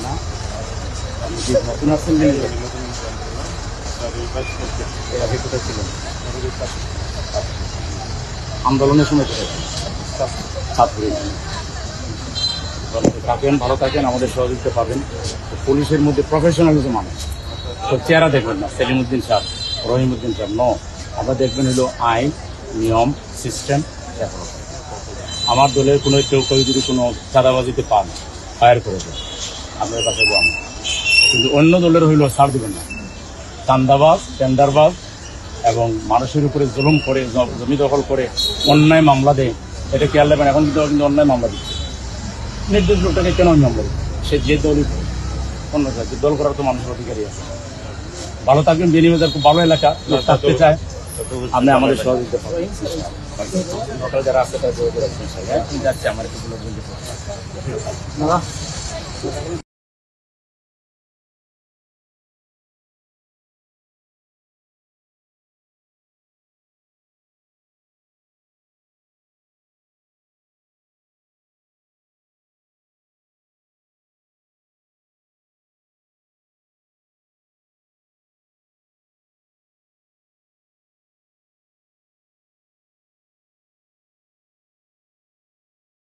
না নতুন আসছেন কোথায় ছিলেন? আন্দোলনের সময় কোথায় ছাত্র থাকেন, ভালো থাকেন, আমাদের সহযোগিতা পাবেন। পুলিশের মধ্যে প্রফেশনাল কিছু মানুষ, তো চেহারা দেখবেন না সেলিমউদ্দিন সাহেব, রহিমউদ্দিন সাহেব, আপনারা দেখবেন হলো আইন, নিয়ম, সিস্টেম। আমার দলের কোনো কেউ যদি কোনো চাঁদাবাজিতে পান ফায়ার করে দেন, আপনার কাছে আমি, কিন্তু অন্য দলের হইলেও ছাড় দেবেন না। চান্দাবাজ, টেন্ডারবাজ এবং মানুষের উপরে জুলুম করে, জমি দখল করে অন্যায় মামলা দেয়, এটা খেয়াল রাখবেন। এখন কিন্তু অন্যায় মামলা দিচ্ছে, নির্দোষ লোকটাকে কেন মামলা দিচ্ছে? সে যে দলই করে, অন্য দল করার তো মানুষের অধিকারী আছে। ভালো থাকবেন। বেনিবাজার খুব ভালো এলাকা, থাকতে চায়, আপনি আমাদের সহযোগিতা পাবেন। যারা আছে তারা যাচ্ছে আমার